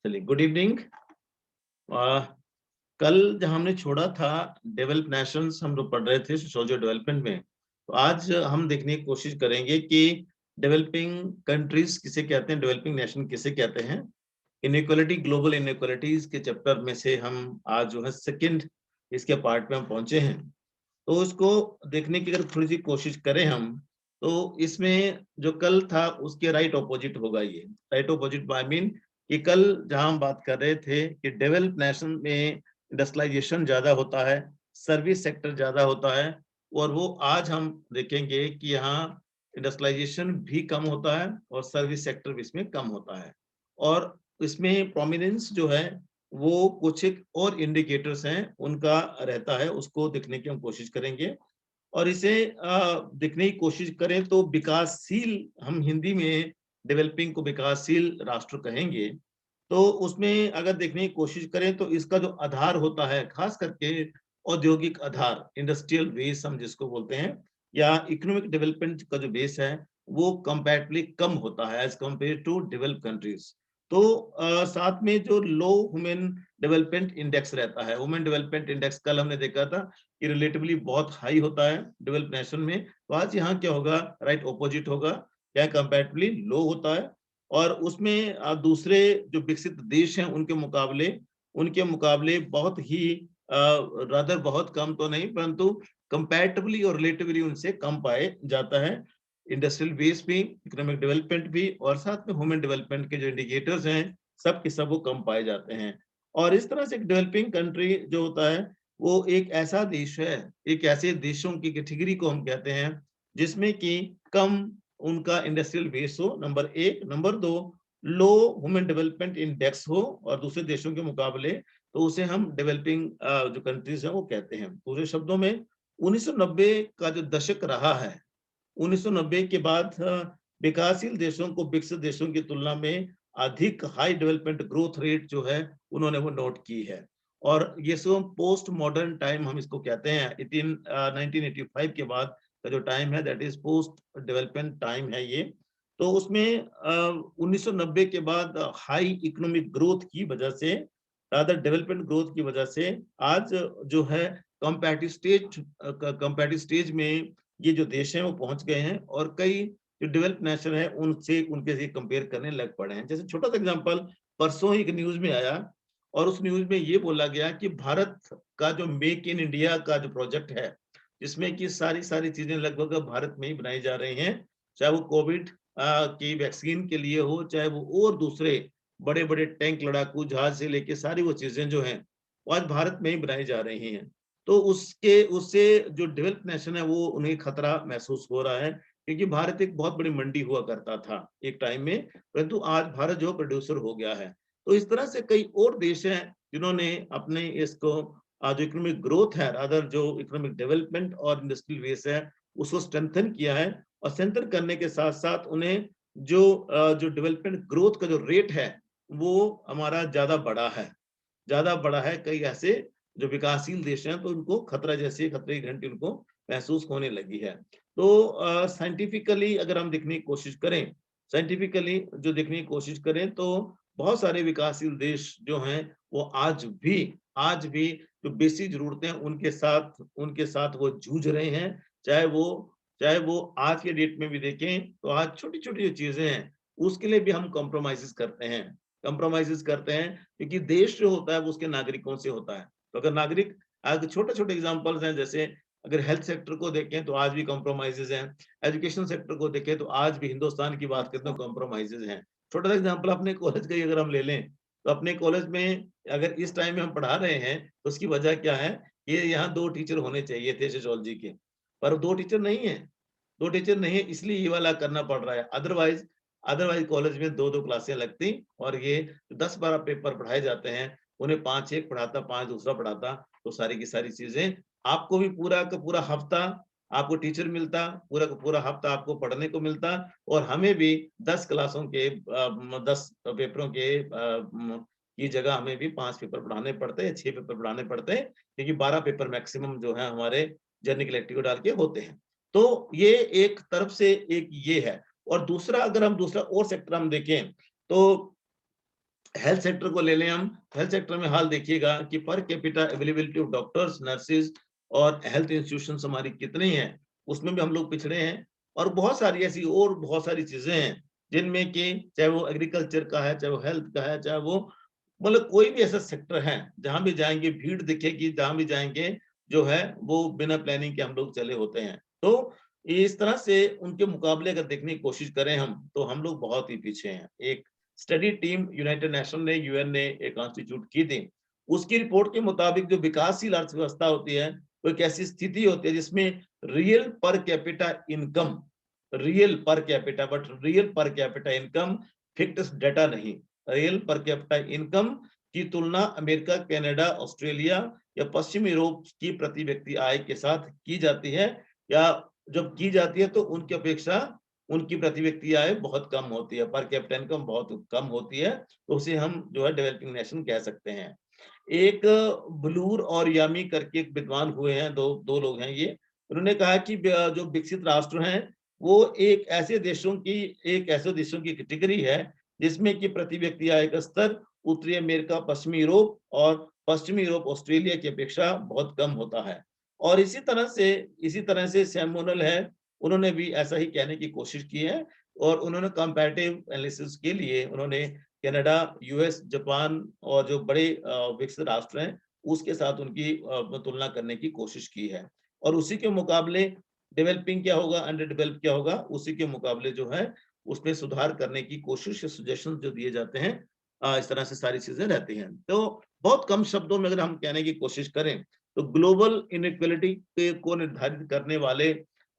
चलिए, good evening. कल जहाँ हमने छोड़ा था, डेवलप नेशंस हम लोग पढ़ रहे थे सोशियोलॉजी डेवलपमेंट में। तो आज हम देखने की कोशिश करेंगे कि डेवलपिंग कंट्रीज किसे कहते हैं, डेवलपिंग नेशन किसे कहते हैं। इनइक्वालिटी, ग्लोबल इनइक्वालिटीज के चैप्टर में से हम आज जो है सेकंड इसके पार्ट में हम पहुंचे हैं। तो इसको देखने की अगर थोड़ी सी कोशिश करें हम, तो इसमें जो कल था उसके राइट ऑपोजिट होगा। ये राइट ऑपोजिट आई मीन कि कल जहां हम बात कर रहे थे कि डेवलप नेशन में इंडस्ट्रियलाइजेशन ज्यादा होता है, सर्विस सेक्टर ज्यादा होता है, और वो आज हम देखेंगे कि यहाँ इंडस्ट्रियलाइजेशन भी कम होता है और सर्विस सेक्टर भी इसमें कम होता है। और इसमें प्रोमिनेंस जो है वो कुछ एक और इंडिकेटर्स हैं उनका रहता है, उसको देखने की हम कोशिश करेंगे। और इसे देखने की कोशिश करें तो विकासशील, हम हिंदी में डेवलपिंग को विकासशील राष्ट्र कहेंगे। तो उसमें अगर देखने की कोशिश करें तो इसका जो आधार होता है, खास करके औद्योगिक आधार, इंडस्ट्रियल बेस हम जिसको बोलते हैं, या इकोनॉमिक डेवलपमेंट का जो बेस है वो कंपैरेटिवली कम होता है as compare to develop countries. तो साथ में जो लो ह्यूमन डेवलपमेंट इंडेक्स रहता है, ह्यूमन डेवलपमेंट इंडेक्स कल हमने देखा था कि रिलेटिवली बहुत हाई होता है डेवलप नेशन में। तो आज यहाँ क्या होगा, राइट ऑपोजिट होगा, क्या कंपैरेटिवली लो होता है। और उसमें दूसरे जो विकसित देश हैं उनके मुकाबले बहुत ही रादर, बहुत कम तो नहीं परंतु कंपैरेटिवली और रिलेटिवली उनसे कम पाए जाता है। इंडस्ट्रियल बेस भी, इकोनॉमिक डेवलपमेंट भी, और साथ में ह्यूमन डेवलपमेंट के जो इंडिकेटर्स हैं सब के सब वो कम पाए जाते हैं। और इस तरह से एक डेवलपिंग कंट्री जो होता है वो एक ऐसा देश है, एक ऐसे देशों की कैटेगरी को हम कहते हैं जिसमें कि कम उनका इंडस्ट्रियल बेस हो, नंबर एक। नंबर दो, लो ह्यूमन डेवलपमेंट इंडेक्स हो और दूसरे देशों के मुकाबले, तो उसे हम डेवलपिंग जो कंट्रीज हैं वो कहते हैं। दूसरे शब्दों में 1990 का जो दशक रहा है, 1990 के बाद विकासशील देशों को विकसित देशों की तुलना में अधिक हाई डेवलपमेंट ग्रोथ रेट जो है उन्होंने वो नोट की है। और ये सब पोस्ट मॉडर्न टाइम हम इसको कहते हैं। 1985 के बाद का जो टाइम है that is post development time है ये। तो उसमें 1990 के बाद हाई इकोनॉमिक ग्रोथ की वजह से, रादर डेवलपमेंट ग्रोथ की वजह से, आज जो है कंपैरेटिव स्टेज में ये जो देश हैं वो पहुंच गए हैं, और कई जो डेवलप नेशन है उनसे उनके से कंपेयर करने लग पड़े हैं। जैसे छोटा सा एग्जांपल, परसों ही एक न्यूज में आया और उस न्यूज में ये बोला गया कि भारत का जो मेक इन इंडिया का जो प्रोजेक्ट है, जिसमें कि सारी सारी चीजें लगभग भारत में ही बनाई जा रही हैं, चाहे वो कोविड की वैक्सीन के लिए हो, चाहे वो और दूसरे बड़े बड़े टैंक, लड़ाकू जहाज से लेके सारी वो चीजें जो हैं वो आज भारत में ही बनाई जा रही हैं। तो उसके उससे जो डेवलप नेशन है वो उन्हें खतरा महसूस हो रहा है, क्योंकि भारत एक बहुत बड़ी मंडी हुआ करता था एक टाइम में, परंतु आज भारत जो प्रोड्यूसर हो गया है। तो इस तरह से कई और देश हैं जिन्होंने अपने इसको जो इकोनॉमिक ग्रोथ है, रादर जो इकोनॉमिक डेवलपमेंट और इंडस्ट्रियल बेस है उसको स्ट्रेंथन किया है। और स्ट्रेंथन करने के साथ साथ उन्हें जो डेवलपमेंट ग्रोथ का जो रेट है वो हमारा ज्यादा बड़ा है। कई ऐसे जो विकासशील देश हैं तो उनको खतरा, जैसे खतरे की घंटी उनको महसूस होने लगी है। तो साइंटिफिकली अगर हम देखने की कोशिश करें, साइंटिफिकली जो देखने की कोशिश करें तो बहुत सारे विकासशील देश जो हैं वो आज भी जो बेसिक जरूरतें हैं उनके साथ वो जूझ रहे हैं। चाहे वो आज के डेट में भी देखें तो आज छोटी छोटी जो चीजें हैं उसके लिए भी हम कॉम्प्रोमाइजेस करते हैं, क्योंकि देश जो होता है वो उसके नागरिकों से होता है। तो अगर नागरिक, आज छोटे छोटे एग्जांपल्स हैं, जैसे अगर हेल्थ सेक्टर को देखें तो आज भी कॉम्प्रोमाइजेस हैं, एजुकेशन सेक्टर को देखें तो आज भी हिंदुस्तान की बात करें तो कॉम्प्रोमाइजेस हैं। छोटा सा एग्जांपल अपने कॉलेज का ही अगर हम ले लें, तो अपने कॉलेज में अगर इस टाइम में हम पढ़ा रहे हैं तो उसकी वजह क्या है, ये यहाँ 2 टीचर होने चाहिए थे सोशियोलॉजी के, पर 2 टीचर नहीं है इसलिए ये वाला करना पड़ रहा है। अदरवाइज अदरवाइज कॉलेज में 2-2 क्लासें लगती, और ये 10-12 पेपर पढ़ाए जाते हैं, उन्हें 5 एक पढ़ाता, 5 दूसरा पढ़ाता। तो सारी की सारी चीजें, आपको भी पूरा का पूरा हफ्ता आपको टीचर मिलता, पूरा का पूरा हफ्ता आपको पढ़ने को मिलता, और हमें भी 10 क्लासों के 10 पेपरों के की जगह हमें भी 5 पेपर पढ़ाने पड़ते हैं, 6 पेपर पढ़ाने पड़ते हैं, क्योंकि 12 पेपर मैक्सिमम जो है हमारे जर्नल इलेक्टिव डाल के होते हैं। तो ये एक तरफ से एक ये है। और दूसरा, अगर हम दूसरा और सेक्टर हम देखें तो हेल्थ सेक्टर को ले लें हम, हेल्थ सेक्टर में हाल देखिएगा कि per capita availability of doctors, nurses और हेल्थ इंस्टीट्यूशंस हमारी कितनी हैं, उसमें भी हम लोग पिछड़े हैं। और बहुत सारी ऐसी और बहुत सारी चीजें हैं जिनमें कि चाहे वो एग्रीकल्चर का है, चाहे वो हेल्थ का है, चाहे वो मतलब कोई भी ऐसा सेक्टर है जहां भी जाएंगे भीड़ दिखेगी, जहां भी जाएंगे जो है वो बिना प्लानिंग के हम लोग चले होते हैं। तो इस तरह से उनके मुकाबले अगर देखने की कोशिश करें हम, तो हम लोग बहुत ही पीछे हैं। एक स्टडी टीम यूनाइटेड नेशन ने, यूएन ने एक कॉन्स्टिट्यूट की थी। उसकी रिपोर्ट के मुताबिक जो विकासशील अर्थव्यवस्था होती है, वो एक ऐसी स्थिति होती है जिसमें real per capita income, real per capita income fixed data नहीं, रियल पर कैपिटा इनकम की तुलना अमेरिका, कनाडा, ऑस्ट्रेलिया या पश्चिमी यूरोप की प्रति व्यक्ति आय के साथ की जाती है, या जब की जाती है तो उनकी अपेक्षा उनकी प्रति व्यक्ति आय बहुत कम होती है, पर कैपिटा इनकम बहुत कम होती है, तो उसे हम जो है डेवलपिंग नेशन कह सकते हैं। एक ब्लूर और यामी करके एक विद्वान हुए हैं, दो लोग हैं ये। उन्होंने कहा कि जो विकसित राष्ट्र हैं वो एक ऐसे देशों की कैटेगरी है जिसमें कि प्रति व्यक्ति आय का स्तर उत्तरी अमेरिका, पश्चिमी यूरोप, ऑस्ट्रेलिया की अपेक्षा बहुत कम होता है। और इसी तरह से सैमुअल है, उन्होंने भी ऐसा ही कहने की कोशिश की है। और उन्होंने कंपैरेटिव एनालिसिस के लिए उन्होंने कनाडा, यूएस, जापान और जो बड़े विकसित राष्ट्र हैं उसके साथ उनकी तुलना करने की कोशिश की है। और उसी के मुकाबले डेवलपिंग क्या होगा, अंडर डेवलप क्या होगा, उसी के मुकाबले जो है उसमें सुधार करने की कोशिश या सजेशन जो दिए जाते हैं, इस तरह से सारी चीजें रहती हैं। तो बहुत कम शब्दों में अगर हम कहने की कोशिश करें तो ग्लोबल इनइक्वालिटी को निर्धारित करने वाले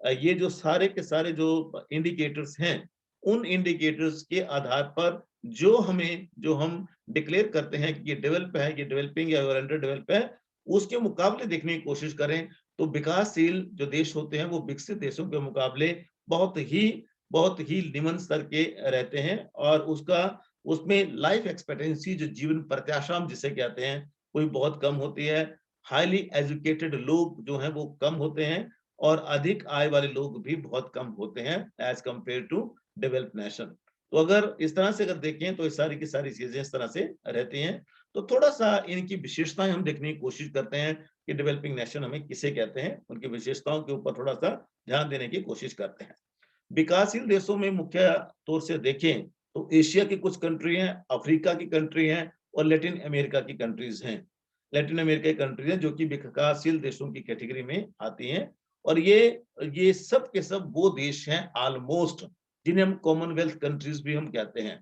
ये जो सारे के सारे जो इंडिकेटर्स हैं, उन इंडिकेटर्स के आधार पर जो हम डिक्लेयर करते हैं कि ये डेवलप है, ये डेवलपिंग है और अंडर डेवलप है, उसके मुकाबले देखने की कोशिश करें तो विकासशील जो देश होते हैं वो विकसित देशों के मुकाबले बहुत ही निम्न स्तर के रहते हैं। और उसका उसमें लाइफ एक्सपेक्टेंसी, जो जीवन प्रत्याशा हम जिसे कहते हैं, कोई बहुत कम होती है। हाईली एजुकेटेड लोग जो हैं वो कम होते हैं और अधिक आय वाले लोग भी बहुत कम होते हैं as compare to developed nation. तो अगर इस तरह से अगर देखें तो ये सारी की सारी चीजें इस तरह से रहती हैं। तो थोड़ा सा इनकी विशेषताएं हम देखने की कोशिश करते हैं कि डेवलपिंग नेशन हमें किसे कहते हैं, उनकी विशेषताओं के ऊपर थोड़ा सा ध्यान देने की कोशिश करते हैं। विकासशील देशों में मुख्य तौर से देखें तो एशिया की कुछ कंट्री हैं, अफ्रीका की कंट्री हैं और लैटिन अमेरिका की कंट्रीज हैं। लैटिन अमेरिका की कंट्रीज हैं जो कि विकासशील देशों की कैटेगरी में आती हैं। और ये सब के सब वो देश हैं ऑलमोस्ट जिन्हें हम कॉमनवेल्थ कंट्रीज भी हम कहते हैं।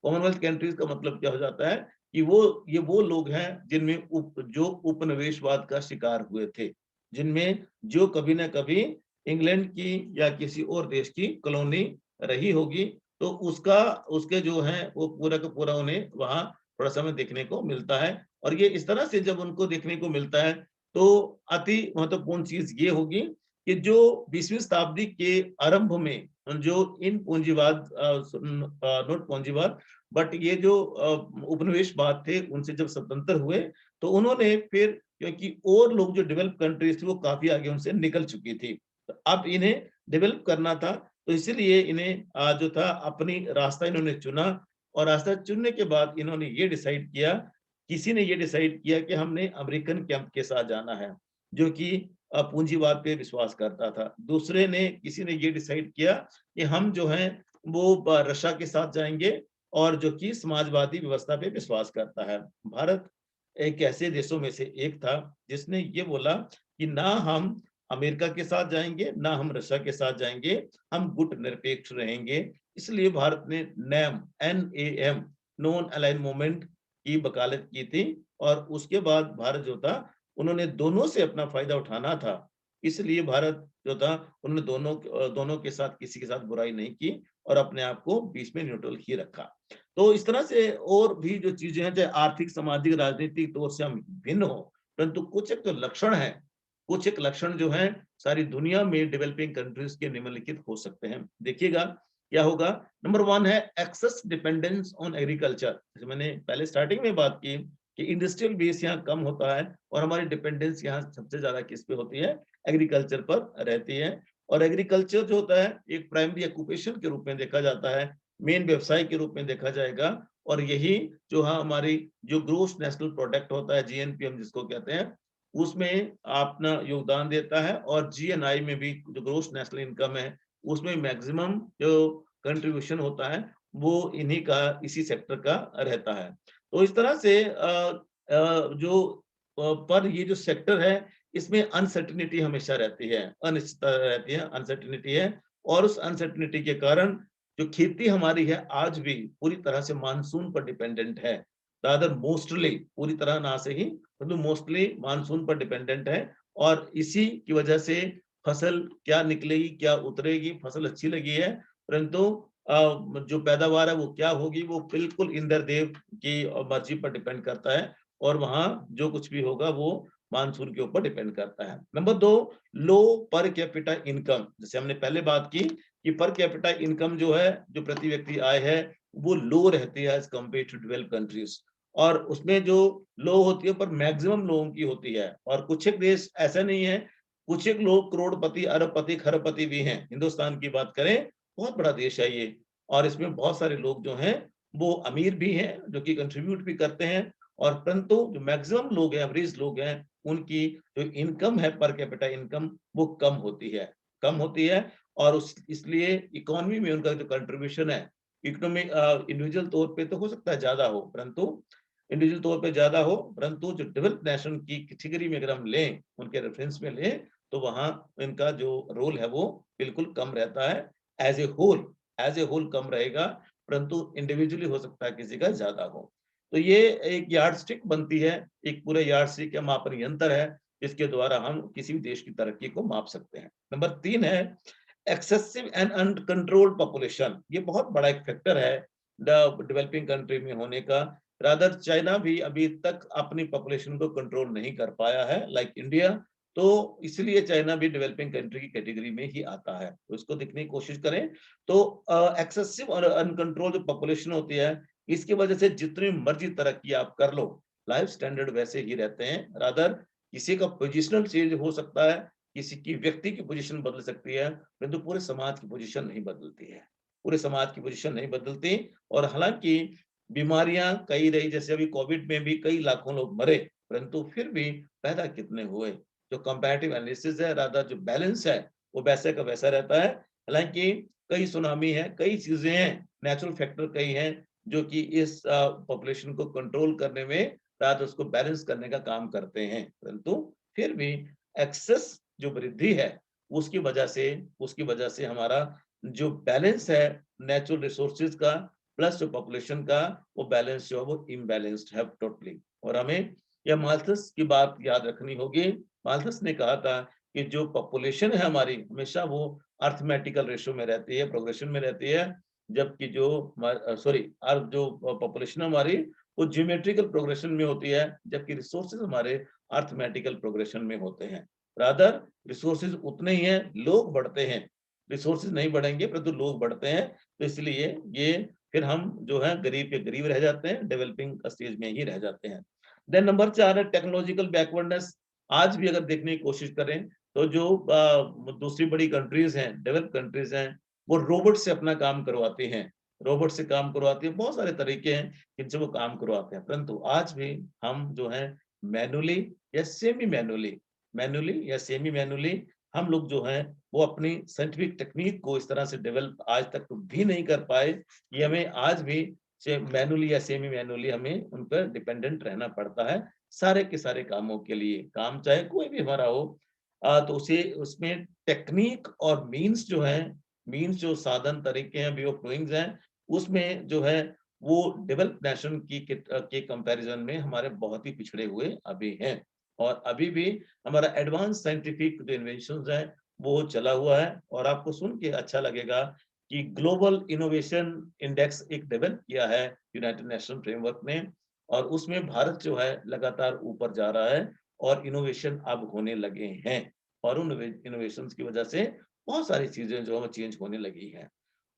कॉमनवेल्थ कंट्रीज का मतलब क्या हो जाता है कि वो लोग हैं जिनमें जो उपनिवेशवाद का शिकार हुए थे, जिनमें जो कभी ना कभी इंग्लैंड की या किसी और देश की कॉलोनी रही होगी, तो उसका उसके जो है वो पूरा का पूरा उन्हें वहां थोड़ा समय देखने को मिलता है। और ये इस तरह से जब उनको देखने को मिलता है तो अति महत्वपूर्ण चीज ये होगी कि जो 20वीं शताब्दी के आरंभ में जो इन पूंजीवाद, नोट पूंजीवाद, बट ये जो उपनिवेशवाद थे उनसे जब स्वतंत्र हुए तो उन्होंने फिर, क्योंकि और लोग जो डेवलप कंट्रीज थी वो काफी आगे उनसे निकल चुकी थी, तो अब इन्हें डेवलप करना था, तो इसलिए इन्हें जो था अपनी रास्ता इन्होंने चुना। और रास्ता चुनने के बाद इन्होंने ये डिसाइड किया, किसी ने ये डिसाइड किया कि हमने अमेरिकन कैंप के साथ जाना है जो कि पूंजीवाद पे विश्वास करता था। दूसरे ने किसी ने ये डिसाइड किया कि हम जो है वो रशिया के साथ जाएंगे और जो कि समाजवादी व्यवस्था पे विश्वास करता है। भारत एक ऐसे देशों में से एक था जिसने ये बोला कि ना हम अमेरिका के साथ जाएंगे ना हम रशिया के साथ जाएंगे, हम गुट निरपेक्ष रहेंगे। इसलिए भारत ने NAM, नॉन अलाइन मूवमेंट की वकालत की थी। और उसके बाद भारत जो था उन्होंने दोनों से अपना फायदा उठाना था, इसलिए भारत जो था उन्होंने दोनों के साथ किसी के साथ बुराई नहीं की और अपने आप को बीच में न्यूट्रल ही रखा। तो इस तरह से और भी जो चीजें हैं, चाहे आर्थिक, सामाजिक, राजनीतिक तौर से हम भिन्न हो, परंतु कुछ एक लक्षण जो है सारी दुनिया में डेवलपिंग कंट्रीज के निम्नलिखित हो सकते हैं। देखिएगा क्या होगा। नंबर 1 है एक्सेस डिपेंडेंस ऑन एग्रीकल्चर। जैसे मैंने पहले स्टार्टिंग में बात की कि इंडस्ट्रियल बेस यहाँ कम होता है और हमारी डिपेंडेंस यहाँ सबसे ज्यादा किस पे होती है, एग्रीकल्चर पर रहती है। और एग्रीकल्चर जो होता है एक प्राइमरी ऑक्यूपेशन के रूप में देखा जाता है, मेन व्यवसाय के रूप में देखा जाएगा। और यही जो हमारी जो ग्रोस नेशनल प्रोडक्ट होता है, जीएनपी हम जिसको कहते हैं, उसमें अपना योगदान देता है। और जीएनआई में भी जो ग्रोस नेशनल इनकम है, उसमें मैक्सिमम जो कंट्रीब्यूशन होता है वो इन्हीं का, इसी सेक्टर का रहता है। तो इस तरह से पर ये जो सेक्टर है, इसमें अनसर्टेनिटी हमेशा रहती है, अनिश्चितता रहती है, अनसर्टेनिटी है। और उस अनसर्टेनिटी के कारण जो खेती हमारी है आज भी पूरी तरह से मानसून पर डिपेंडेंट है। रादर मोस्टली, पूरी तरह ना सही, परंतु मोस्टली मानसून पर डिपेंडेंट है। और इसी की वजह से फसल क्या निकलेगी, क्या उतरेगी, फसल अच्छी लगी है, परंतु जो पैदावार है वो क्या होगी, वो बिल्कुल इंद्रदेव की मर्जी पर डिपेंड करता है। और वहां जो कुछ भी होगा वो मानसून के ऊपर डिपेंड करता है। नंबर 2, लो पर कैपिटा इनकम। जैसे हमने पहले बात की कि पर कैपिटा इनकम जो है, जो प्रति व्यक्ति आय है, वो लो रहती है as compare to develop countries. और उसमें जो लो होती है पर मैक्सिमम लोगों की होती है। और कुछ एक देश ऐसा नहीं है, कुछ एक लोग करोड़पति, अरबपति, खरबपति भी हैं। हिंदुस्तान की बात करें, बहुत बड़ा देश है ये, और इसमें बहुत सारे लोग जो हैं वो अमीर भी हैं, जो कि कंट्रीब्यूट भी करते हैं। और परंतु जो मैक्सिमम लोग हैं, एवरेज लोग हैं, उनकी जो इनकम है, पर कैपिटा इनकम, वो कम होती है, कम होती है। और उस इसलिए इकोनॉमी में उनका जो कंट्रीब्यूशन है, इकोनॉमिक इंडिविजुअल तौर पे तो हो सकता है ज्यादा हो, परंतु इंडिविजुअल तौर पे ज्यादा हो, परंतु जो डेवलप नेशन की कैटेगरी में अगर हम लें, उनके रेफरेंस में लें, तो वहां इनका जो रोल है वो बिल्कुल कम रहता है। As a whole, as a whole कम रहेगा, परंतु इंडिविजुअली हो सकता है किसी का ज्यादा हो। तो ये एक यार्डस्टिक बनती है, एक पूरे यार्डस्टिक या मापन यंत्र है, जिसके द्वारा हम किसी भी देश की तरक्की को माप सकते हैं। नंबर 3 है एक्सेसिव एंड अनकंट्रोल्ड पॉपुलेशन। ये बहुत बड़ा एक फैक्टर है डेवलपिंग कंट्री में होने का। रादर चाइना भी अभी तक अपनी पॉपुलेशन को कंट्रोल नहीं कर पाया है, लाइक इंडिया। तो इसलिए चाइना भी डेवलपिंग कंट्री की कैटेगरी में ही आता है। तो इसको देखने की कोशिश करें, तो एक्सेसिव और अनकंट्रोल जो पॉपुलेशन होती है, इसकी वजह से जितनी मर्जी तरक्की आप कर लो, लाइफ स्टैंडर्ड वैसे ही रहते हैं। रादर किसी का पोजिशनल चेंज हो सकता है, किसी की व्यक्ति की पोजीशन बदल सकती है, परंतु पूरे समाज की पोजीशन नहीं बदलती है, पूरे समाज की पोजीशन नहीं बदलती। और हालांकि बीमारियां कई रही, जैसे अभी कोविड में भी कई लाखों लोग मरे, परंतु फिर भी पैदा कितने हुए। जो कंपैरेटिव एनालिसिस है, रादर जो बैलेंस है, वो वैसे का वैसा रहता है। हालांकि कई सुनामी है, कई चीजें हैं, नेचुरल फैक्टर कई हैं, जो कि इस पॉपुलेशन को कंट्रोल करने में, रादर उसको बैलेंस करने का काम करते हैं, परंतु फिर भी एक्सेस जो वृद्धि है, उसकी वजह से हमारा जो बैलेंस है नेचुरल रिसोर्सेज का प्लस जो पॉपुलेशन का, वो बैलेंस जो है वो इम्बैलेंस्ड है टोटली। और हमें यह माल्थस की बात याद रखनी होगी। माल्थस ने कहा था कि जो पॉपुलेशन है हमारी, हमेशा वो अर्थमेटिकल रेशियो में रहती है, प्रोग्रेशन में रहती है, जबकि जो जो पॉपुलेशन हमारी, वो ज्योमेट्रिकल प्रोग्रेशन में होती है, जबकि रिसोर्सेज हमारे अर्थमेटिकल प्रोग्रेशन में होते हैं। रादर रिसोर्सेज उतने ही हैं, लोग बढ़ते हैं, रिसोर्सेज नहीं बढ़ेंगे परंतु लोग बढ़ते हैं। तो इसलिए ये फिर हम जो है गरीब के गरीब रह जाते हैं, डेवलपिंग स्टेज में ही रह जाते हैं। देन नंबर 4 है टेक्नोलॉजिकल बैकवर्डनेस। आज भी अगर देखने की कोशिश करें, तो जो दूसरी बड़ी कंट्रीज हैं, डेवलप कंट्रीज हैं, वो रोबोट से अपना काम करवाते हैं, रोबोट से काम करवाती है। बहुत सारे तरीके हैं जिनसे वो काम करवाते हैं, परंतु आज भी हम जो है मैनुअली या सेमी मैनुअली, या सेमी मैनुअली हम लोग जो हैं वो अपनी साइंटिफिक टेक्निक को इस तरह से डेवलप आज तक भी नहीं कर पाए कि हमें आज भी मैनुअली या सेमी मैनुअली हमें उन पर डिपेंडेंट रहना पड़ता है सारे के सारे कामों के लिए। काम चाहे कोई भी हमारा हो, तो उसे उसमें टेक्निक और मीन्स जो है, मीन्स जो साधन तरीके हैं, वे ऑफ डूइंग्स हैं, उसमें जो है वो डेवलप नेशन के कंपैरिजन में हमारे बहुत ही पिछड़े हुए अभी हैं। और अभी भी हमारा एडवांस साइंटिफिक जो इन्वेंशंस है वो चला हुआ है। और आपको सुन के अच्छा लगेगा कि ग्लोबल इनोवेशन इंडेक्स एक डेवलप किया है यूनाइटेड नेशन फ्रेमवर्क ने, और उसमें भारत जो है लगातार ऊपर जा रहा है, और इनोवेशन अब होने लगे हैं। और उन इनोवेशन की वजह से बहुत सारी चीजें जो है चेंज होने लगी हैं।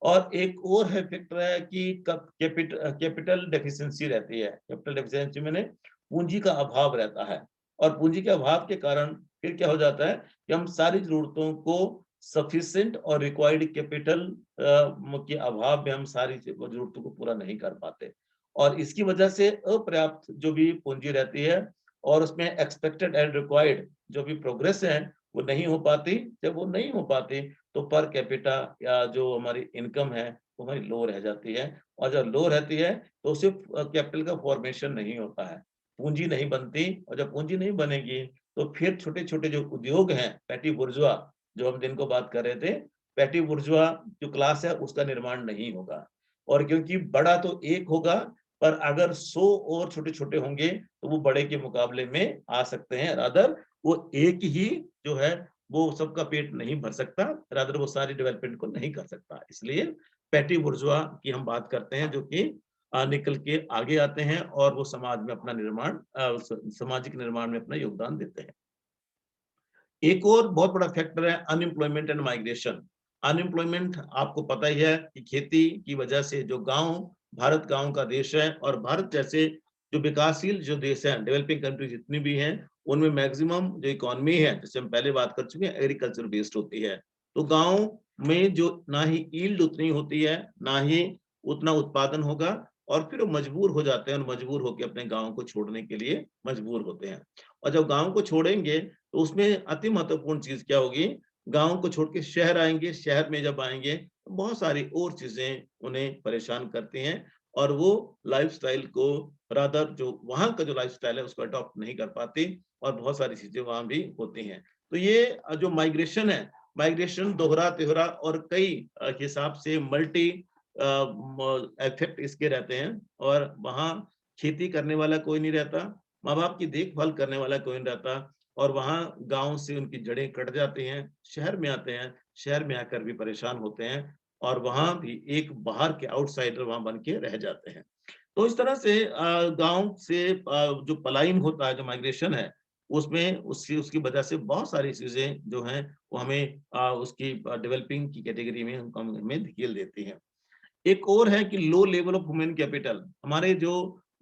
और एक और है फैक्टर है कि कैपिटल डेफिशिएंसी रहती है। कैपिटल डेफिशिएंसी मैंने पूंजी का अभाव रहता है, और पूंजी के अभाव के कारण फिर क्या हो जाता है कि हम सारी जरूरतों को सफिशिएंट और रिक्वायर्ड कैपिटल के अभाव में हम सारी जरूरतों को पूरा नहीं कर पाते। और इसकी वजह से अपर्याप्त जो भी पूंजी रहती है और उसमें एक्सपेक्टेड एंड रिक्वायर्ड जो भी प्रोग्रेस है वो नहीं हो पाती। जब वो नहीं हो पाती तो पर कैपिटा या जो हमारी इनकम है वो हमारी लो रह जाती है, और जब लो रहती है तो सिर्फ कैपिटल का फॉर्मेशन नहीं होता है, पूंजी नहीं बनती, और जब पूंजी नहीं बनेगी तो फिर छोटे-छोटे जो उद्योग हैं, पैटी बुर्जुआ जो हम जिनको बात कर रहे थे, पैटी बुर्जुआ जो क्लास है उसका निर्माण नहीं होगा। और क्योंकि बड़ा तो एक होगा, पर अगर 100 और छोटे-छोटे होंगे तो वो बड़े के मुकाबले में आ सकते हैं। रादर वो एक ही जो है वो सबका पेट नहीं भर सकता, रादर वो सारी डेवलपमेंट को नहीं कर सकता। इसलिए पैटी बुर्जुआ की हम बात करते हैं जो कि निकल के आगे आते हैं और वो समाज में अपना निर्माण सामाजिक निर्माण में अपना योगदान देते हैं। एक और बहुत बड़ा फैक्टर है अनएम्प्लॉयमेंट एंड माइग्रेशन। अनएम्प्लॉयमेंट आपको पता ही है कि खेती की वजह से जो गांव, भारत गांव का देश है, और भारत जैसे जो विकासशील जो देश है, डेवलपिंग कंट्री जितनी भी हैं, उनमें मैक्सिमम जो इकोनॉमी है, जैसे हम पहले बात कर चुके हैं, एग्रीकल्चर बेस्ड होती है। तो गांव में जो ना ही यील्ड उतनी होती है, ना ही उतना उत्पादन होगा, और फिर वो मजबूर हो जाते हैं और मजबूर होकर अपने गांव को छोड़ने के लिए मजबूर होते हैं। और जब गांव को छोड़ेंगे तो उसमें अति महत्वपूर्ण चीज क्या होगी, गांव को छोड़ के शहर आएंगे, शहर में जब आएंगे तो बहुत सारी और चीजें उन्हें परेशान करती हैं, और वो लाइफस्टाइल को, रादर जो वहां का जो लाइफस्टाइल है उसको अडॉप्ट नहीं कर पाती, और बहुत सारी चीजें वहां भी होती हैं। तो ये जो माइग्रेशन है, माइग्रेशन दोहरा तिहरा और कई हिसाब से मल्टी इफेक्ट इसके रहते हैं, और वहां खेती करने वाला कोई नहीं रहता, माँ बाप की देखभाल करने वाला कोई नहीं रहता, और वहां गांव से उनकी जड़ें कट जाती हैं, शहर में आते हैं, शहर में आकर भी परेशान होते हैं, और वहां भी एक बाहर के आउटसाइडर वहां बन के रह जाते हैं। तो इस तरह से गांव से जो पलायन होता है, जो माइग्रेशन है, उसमें उसकी उसकी वजह से बहुत सारी चीजें जो हैं वो हमें उसकी डेवलपिंग की कैटेगरी में हमें धकेल देती हैं। एक और है कि लो लेवल ऑफ ह्यूमन कैपिटल। हमारे जो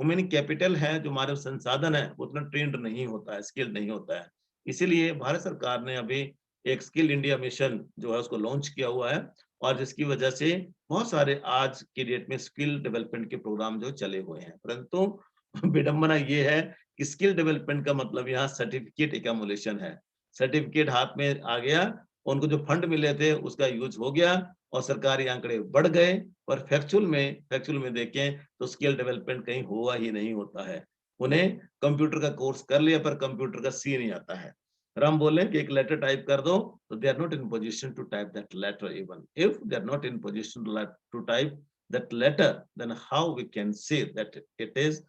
ह्यूमन कैपिटल है, जो हमारे संसाधन है, वो उतना ट्रेंड नहीं होता है, स्किल्ड नहीं होता है। इसीलिए भारत सरकार ने अभी एक स्किल इंडिया मिशन जो है उसको लॉन्च किया हुआ है, और जिसकी वजह से बहुत सारे आज की डेट में स्किल डेवलपमेंट के प्रोग्राम जो चले हुए हैं। परंतु विडंबना ये है कि स्किल डेवलपमेंट का मतलब यहाँ सर्टिफिकेट एकमुलेशन है। सर्टिफिकेट हाथ में आ गया, उनको जो फंड मिले थे उसका यूज हो गया, और सरकारी आंकड़े बढ़ गए, पर फैक्चुअल में देखें तो स्किल डेवलपमेंट कहीं हुआ ही नहीं होता है। उन्हें कंप्यूटर का कोर्स कर लिया पर कंप्यूटर का सी नहीं आता है। और हम बोले कि एक लेटर टाइप कर दो, तो they are not in position to type that letter. Even if they are not in position to type that letter, then how we can say that it is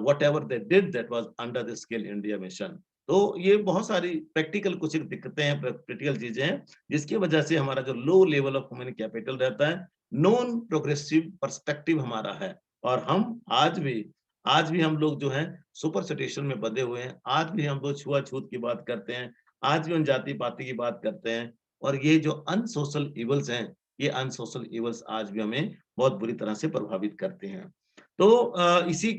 whatever they did that was under the Skill India mission. तो ये बहुत सारी practical कुछ दिक्कतें हैं, practical चीजें हैं, जिसकी वजह से हमारा जो लो लेवल ऑफ ह्यूमन कैपिटल रहता है, नॉन प्रोग्रेसिव पर्सपेक्टिव हमारा है। और हम आज भी हम लोग जो हैं सुपरस्टिशन में बंधे हुए हैं, आज भी हम लोग छुआछूत की बात करते हैं, आज भी हम जाति पाति की बात करते हैं, और ये जो अनसोशल इवल्स हैं, ये अनसोशल इवल्स आज भी हमें बहुत बुरी तरह से प्रभावित करते हैं। तो इसी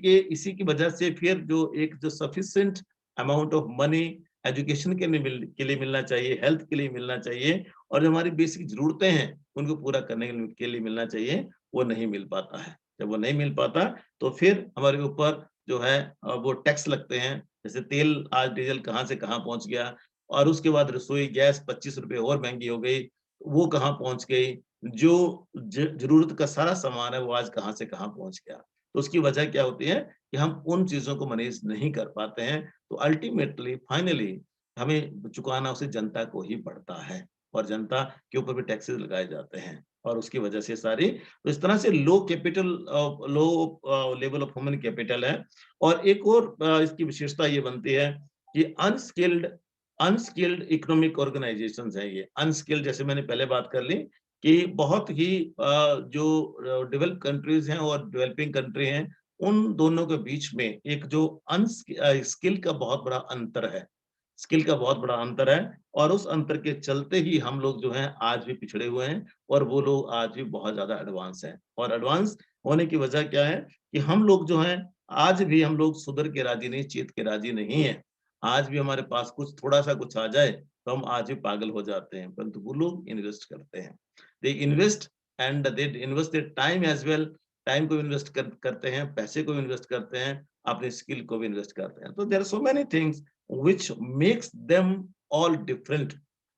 की वजह से फिर जो एक जो sufficient amount of money education के लिए मिलना चाहिए, हेल्थ के लिए मिलना चाहिए, और जो हमारी बेसिक जरूरतें हैं उनको पूरा करने के लिए मिलना चाहिए, वो नहीं मिल पाता है। जब वो नहीं मिल पाता तो फिर हमारे ऊपर जो है वो टैक्स लगते हैं। जैसे तेल, आज डीजल कहाँ से कहाँ पहुंच गया, और उसके बाद रसोई गैस 25 रुपए और महंगी हो गई, वो कहाँ पहुंच गई, जो जरूरत का सारा सामान है वो आज कहाँ से कहाँ पहुंच गया। तो उसकी वजह क्या होती है कि हम उन चीजों को मैनेज नहीं कर पाते हैं, तो अल्टीमेटली फाइनली हमें चुकाना उसे जनता को ही पड़ता है, और जनता के ऊपर भी टैक्सेस लगाए जाते हैं, और उसकी वजह से सारी, तो इस तरह से low capital, low level of human capital है। और एक और इसकी विशेषता ये बनती है कि अनस्किल्ड अनस्किल्ड इकोनॉमिक ऑर्गेनाइजेशंस है। ये अनस्किल्ड, जैसे मैंने पहले बात कर ली कि बहुत ही जो डेवलप कंट्रीज हैं और डेवलपिंग कंट्री हैं, उन दोनों के बीच में एक जो स्किल का बहुत बड़ा अंतर है, स्किल का बहुत बड़ा अंतर है, और उस अंतर के चलते ही हम लोग जो हैं आज भी पिछड़े हुए हैं, और वो लोग आज भी बहुत ज्यादा एडवांस हैं। और एडवांस होने की वजह क्या है कि हम लोग जो हैं आज भी हम लोग सुधर के राजी नहीं, चेत के राजी नहीं है। आज भी हमारे पास कुछ थोड़ा सा कुछ आ जाए तो हम आज भी पागल हो जाते हैं, परंतु वो लोग इन्वेस्ट करते हैं, they invest, and they invest their time as well, time को इन्वेस्ट करते हैं, पैसे को इन्वेस्ट करते हैं, अपने स्किल को भी इन्वेस्ट करते हैं। तो there are so many things which makes them all different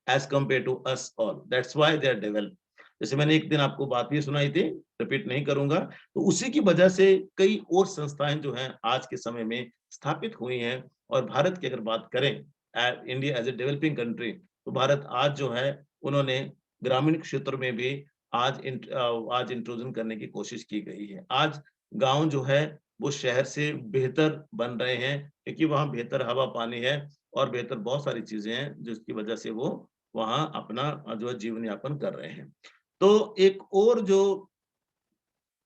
as compare to us all, that's why they are developed. जैसे मैंने एक दिन आपको बात भी सुनाई थी, रिपीट नहीं करूंगा, तो उसी की वजह से कई और संस्थाएं जो हैं आज के समय में स्थापित हुई हैं। और भारत की अगर बात करें, India as a developing country, तो भारत आज जो है उन्होंने ग्रामीण क्षेत्र में भी आज इंट्रोजन करने की कोशिश की गई है। आज गांव जो है वो शहर से बेहतर बन रहे हैं, क्योंकि वहाँ बेहतर हवा पानी है और बेहतर बहुत सारी चीजें हैं जिसकी वजह से वो वहाँ अपना जो है जीवन यापन कर रहे हैं। तो एक और जो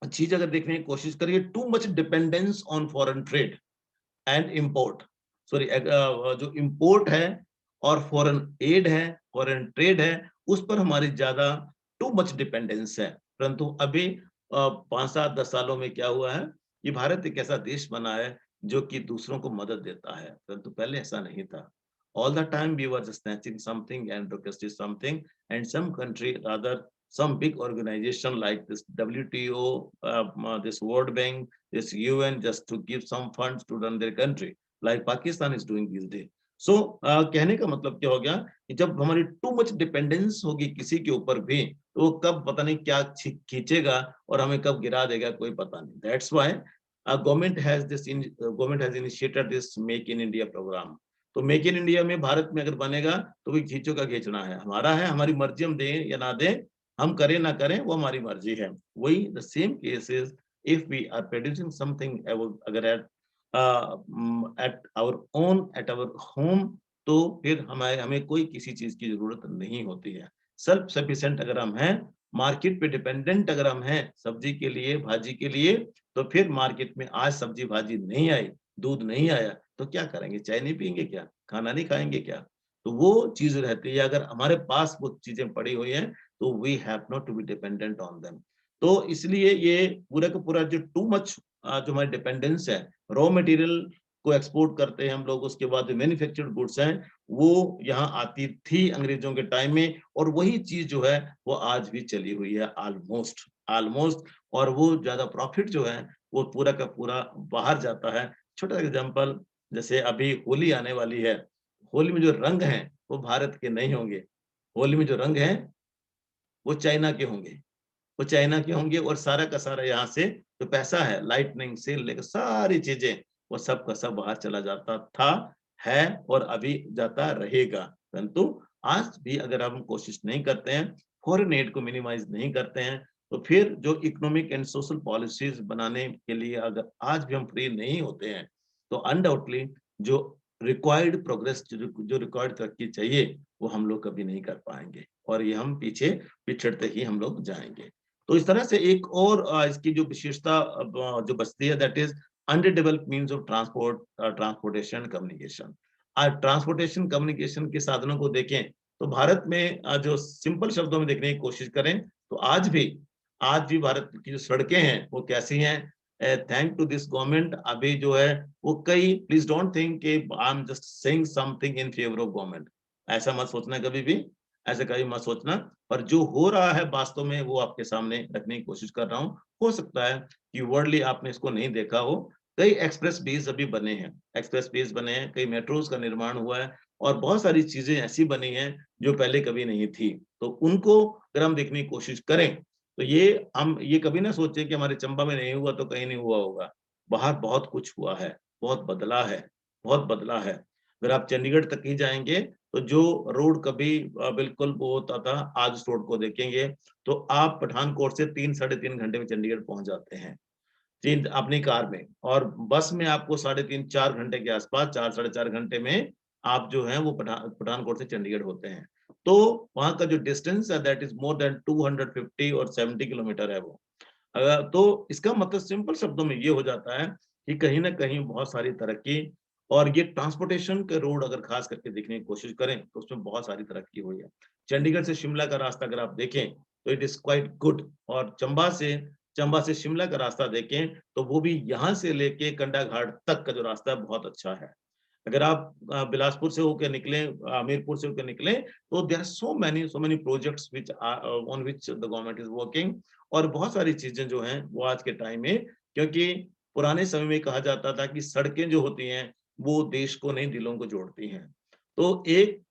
चीज अगर देखने की कोशिश करिए, too much dependence on foreign trade and import, sorry जो इंपोर्ट है और फॉरेन एड है, फॉरेन ट्रेड है, उस पर हमारी ज्यादा टू मच डिपेंडेंस है। परंतु अभी 5-7-10 सालों में क्या हुआ है, ये भारत एक ऐसा देश बना है जो कि दूसरों को मदद देता है, परंतु पहले ऐसा नहीं था। All the time we were just snatching something and requesting something, and some country, rather some big organization like this WTO, this World Bank, this UN, just to give some funds to run their country, like Pakistan is doing these days. So कहने का मतलब क्या हो गया कि जब हमारी too much dependence होगी किसी के ऊपर भी, तो वो कब पता नहीं क्या खींचेगा और हमें कब गिरा देगा, कोई पता नहीं। That's why government has initiated this Make in India program. तो मेक इन इंडिया में भारत में अगर बनेगा तो भी खींचो का खींचना है, हमारा है, हमारी मर्जी, हम दें या ना दें, हम करें ना करें, वो हमारी मर्जी है। वही the same case is if we are producing something, अगर एट आवर होम, तो फिर हमें कोई किसी चीज की जरूरत नहीं होती है। सेल्फ सफिशिएंट अगर हम हैं, मार्केट पे डिपेंडेंट अगर हम हैं सब्जी के लिए, भाजी के लिए, तो फिर मार्केट में आज सब्जी भाजी नहीं आई, दूध नहीं आया, तो क्या करेंगे? चाय नहीं पिएंगे क्या? खाना नहीं खाएंगे क्या? तो वो चीज रहती है, अगर हमारे पास वो चीजें पड़ी हुई हैं, तो we have not to be dependent on them. तो इसलिए ये पूरा का पूरा जो टू मच जो हमारी डिपेंडेंस है, रॉ मटेरियल को एक्सपोर्ट करते हैं हम लोग, उसके बाद जो मैन्युफैक्चर्ड गुड्स हैं वो यहाँ आती थी अंग्रेजों के टाइम में, और वही चीज जो है वो आज भी चली हुई है ऑलमोस्ट ऑलमोस्ट। और वो ज्यादा प्रॉफिट जो है वो पूरा का पूरा बाहर जाता है। छोटा एग्जांपल, जैसे अभी होली आने वाली है, होली में जो रंग हैं वो भारत के नहीं होंगे, होली में जो रंग हैं वो चाइना के होंगे, वो चाइना के होंगे, और सारा का सारा यहाँ से जो पैसा है लाइटनिंग से लेकर सारी चीजें, वो सब का सब बाहर चला जाता था, है और अभी जाता रहेगा। परंतु आज भी अगर हम कोशिश नहीं करते हैं, फॉरेन एड को मिनिमाइज नहीं करते हैं, तो फिर जो इकोनॉमिक एंड सोशल पॉलिसीज बनाने के लिए अगर आज भी हम फ्री नहीं होते हैं, तो अनडाउटली जो रिक्वायर्ड प्रोग्रेस, जो रिक्वायर्ड तरक्की चाहिए, वो हम लोग कभी नहीं कर पाएंगे, और ये हम पीछे पिछड़ते ही हम लोग जाएंगे। तो इस तरह से एक और इसकी जो विशेषता जो बचती है, that is under developed means of transportation communication. Transportation communication के साधनों को देखें तो भारत में जो सिंपल शब्दों में देखने की कोशिश करें, तो आज भी भारत की जो सड़कें हैं वो कैसी हैं, थैंक टू दिस गवर्नमेंट। अभी जो है वो कई, प्लीज डोंट थिंक कि I am just saying something in favour of government, ऐसा मत सोचना कभी भी, ऐसे कभी मत सोचना। पर जो हो रहा है वास्तव में वो आपके सामने रखने की कोशिश कर रहा हूँ। हो सकता है कि वर्ल्डली आपने इसको नहीं देखा हो, कई एक्सप्रेस वेज अभी बने हैं, एक्सप्रेस वेज बने हैं, कई मेट्रोज का निर्माण हुआ है, और बहुत सारी चीजें ऐसी बनी हैं जो पहले कभी नहीं थी। तो उनको अगर हम देखने की कोशिश करें, तो ये कभी ना सोचे कि हमारे चंबा में नहीं हुआ तो कहीं नहीं हुआ होगा। बाहर बहुत कुछ हुआ है, बहुत बदला है, बहुत बदला है। अगर आप चंडीगढ़ तक ही जाएंगे, तो जो रोड कभी बिल्कुल वो होता था, आज उस रोड को देखेंगे तो आप पठानकोट से 3-3.5 घंटे में चंडीगढ़ पहुंच जाते हैं, तीन अपनी कार में, और बस में आपको 3.5-4 घंटे के आसपास, 4-4.5 घंटे में आप जो है वो पठानकोट से चंडीगढ़ होते हैं। तो वहां का जो डिस्टेंस है दैट इज मोर देन 250 और 70 किलोमीटर है वो। तो इसका मतलब सिंपल शब्दों में ये हो जाता है कि कहीं ना कहीं बहुत सारी तरक्की, और ये ट्रांसपोर्टेशन के रोड अगर खास करके देखने की कोशिश करें तो उसमें बहुत सारी तरक्की हुई है। चंडीगढ़ से शिमला का रास्ता अगर आप देखें तो इट इज क्वाइट गुड, और चंबा से शिमला का रास्ता देखें तो वो भी यहाँ से लेके कंडा घाट तक का जो रास्ता है बहुत अच्छा है। अगर आप बिलासपुर से होकर निकले, हमीरपुर से होकर निकले, तो there are so many projects which on which the government is working, और बहुत सारी चीजें जो हैं वो आज के टाइम में, क्योंकि पुराने समय में कहा जाता था कि सड़कें जो होती हैं वो देश को नहीं दिलों को जोड़ती हैं। तो एक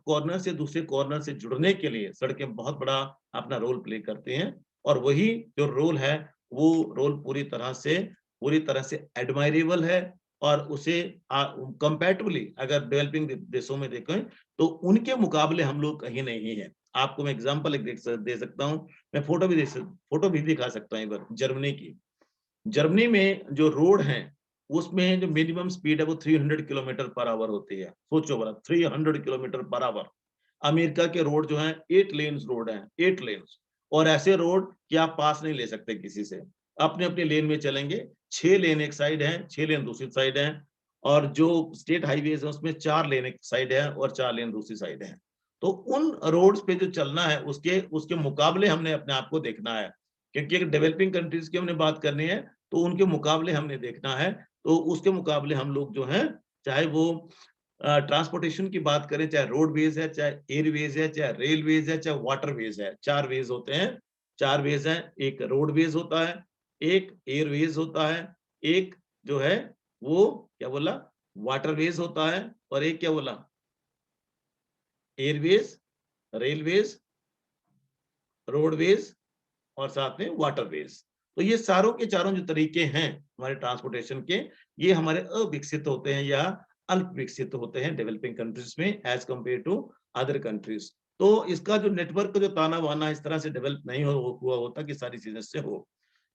कॉर्नर से दूसरे कॉर्नर से जुड़ने के लिए सड़कें बहुत बड़ा अपना रोल प्ले करती हैं, और वही जो रोल है वो रोल पूरी तरह से एडमायरेबल है। और उसे कंपैरेटिवली अगर डेवलपिंग देशों में देखें तो उनके मुकाबले हम लोग कहीं नहीं है। आपको मैं एग्जांपल एक दे सकता हूँ, मैं फोटो भी दिखा सकता हूँ एक बार जर्मनी की। जर्मनी में जो रोड हैं, उसमें जो मिनिमम स्पीड है वो 300 किलोमीटर पर आवर होती है। सोचो भला 300 किलोमीटर पर आवर। अमेरिका के रोड जो हैं 8 लेन्स रोड हैं, 8 लेन्स, और ऐसे रोड कि आप पास नहीं ले सकते किसी से। अपने-अपने लेन में चलेंगे, 6 लेन एक साइड है, 6 लेन दूसरी साइड है, और जो स्टेट हाईवेज है उसमें 4 लेन एक साइड है और 4 लेन दूसरी साइड है। तो उन रोड्स पे जो चलना है उसके उसके मुकाबले हमने अपने आप को देखना है। क्योंकि अगर डेवलपिंग कंट्रीज की हमने बात करनी है तो उनके मुकाबले हमने देखना है। तो उसके मुकाबले हम लोग जो हैं, चाहे वो ट्रांसपोर्टेशन की बात करें, चाहे रोडवेज है, चाहे एयरवेज है, चाहे रेलवेज है, चाहे वाटरवेज है, 4 वेज होते हैं। 4 वेज हैं, एक रोडवेज होता है, एक एयरवेज होता है, एक जो है वो क्या बोला, वाटरवेज होता है, और एक क्या बोला, एयरवेज, रेलवेज, रोडवेज और साथ में वाटरवेज। तो ये चारों के चारों जो तरीके हैं हमारे ट्रांसपोर्टेशन के, ये हमारे अविकसित होते हैं या अल्प विकसित होते हैं डेवलपिंग कंट्रीज में as compare to other countries. तो इसका जो नेटवर्क का जो ताना बाना इस तरह से डेवलप नहीं हुआ होता कि सारी चीजें से हो।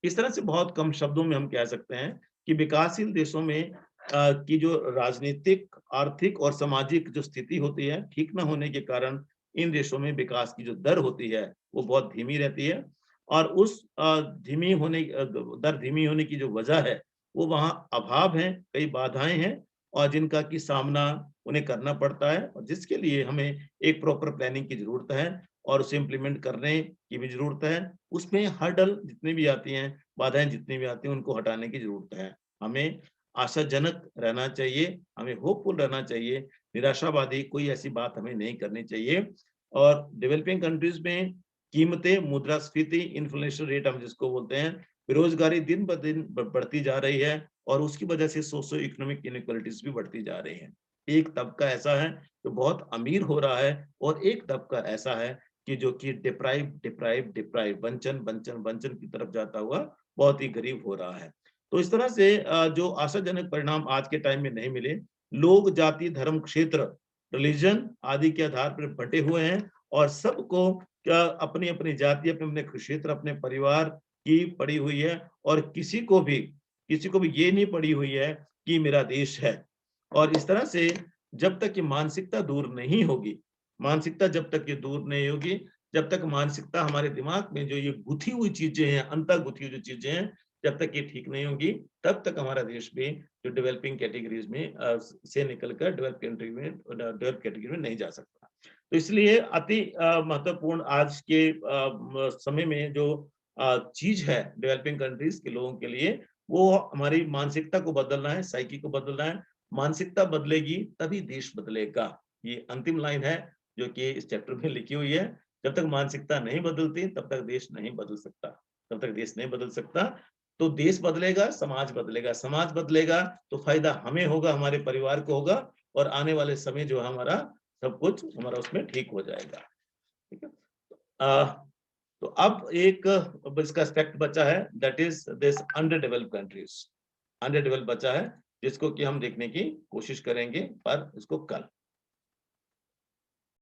इस तरह से बहुत कम शब्दों में हम कह सकते हैं कि विकासशील देशों में की जो राजनीतिक, आर्थिक और सामाजिक जो स्थिति होती है ठीक न होने के कारण इन देशों में विकास की जो दर होती है वो बहुत धीमी रहती है। और उस दर धीमी होने की जो वजह है वो वहाँ अभाव है, कई बाधाएं हैं, और जिनका कि सामना उन्हें करना पड़ता है, और जिसके लिए हमें एक प्रॉपर प्लानिंग की जरूरत है और उसे इम्प्लीमेंट करने की भी जरूरत है। उसमें हर्डल जितनी भी आती हैं, बाधाएं जितनी भी आती हैं, उनको हटाने की जरूरत है। हमें आशाजनक रहना चाहिए, हमें होपफुल रहना चाहिए, निराशावादी कोई ऐसी बात हमें नहीं करनी चाहिए। और डेवलपिंग कंट्रीज में कीमतें, मुद्रास्फीति, इन्फ्लेशन रेट हम जिसको बोलते हैं, बेरोजगारी दिन ब दिन बढ़ती जा रही है, और उसकी वजह से सोशियो इकोनॉमिक इनइक्वालिटीज भी बढ़ती जा रही हैं। एक तबका ऐसा है जो बहुत अमीर हो रहा है, और एक तबका ऐसा है कि जो कि डिप्राइव वंचन वंचन वंचन की तरफ जाता हुआ बहुत ही गरीब हो रहा है। तो इस तरह से जो आशाजनक परिणाम आज के टाइम में नहीं मिले, लोग जाति, धर्म, क्षेत्र, रिलीजन आदि के आधार पर बंटे हुए हैं, और सबको क्या अपनी-अपनी जाति, अपने-अपने क्षेत्र, अपने परिवार की पड़ी हुई है, और किसी को भी ये नहीं पड़ी हुई है कि मेरा देश है। और इस तरह से जब तक ये मानसिकता दूर नहीं होगी, मानसिकता जब तक ये दूर नहीं होगी, जब तक मानसिकता हमारे दिमाग में जो ये गुथी हुई चीजें हैं, अंतर्गुथी हुई जो चीजें हैं, जब तक ये ठीक नहीं होगी, तब तक हमारा देश भी जो डेवलपिंग कैटेगरीज में से निकलकर डेवलप कैटेगरी में नहीं जा सकता। तो इसलिए अति महत्वपूर्ण आज के समय में जो चीज है डेवलपिंग कंट्रीज के लोगों के लिए, वो हमारी मानसिकता को बदलना है, साइकी को बदलना है। मानसिकता बदलेगी तभी देश बदलेगा। ये अंतिम लाइन है जो कि इस चैप्टर में लिखी हुई है। जब तक मानसिकता नहीं बदलती तब तक देश नहीं बदल सकता। जब तक देश नहीं बदल सकता तो देश बदलेगा, समाज बदलेगा, समाज बदलेगा तो फायदा हमें होगा, हमारे परिवार को होगा, और आने वाले समय जो है हमारा सब कुछ हमारा उसमें ठीक हो जाएगा। ठीक है। अ, तो अब इसका एस्पेक्ट बचा है, that is this under developed countries. Under develop बचा है जिसको कि हम देखने की कोशिश करेंगे पर इसको कल।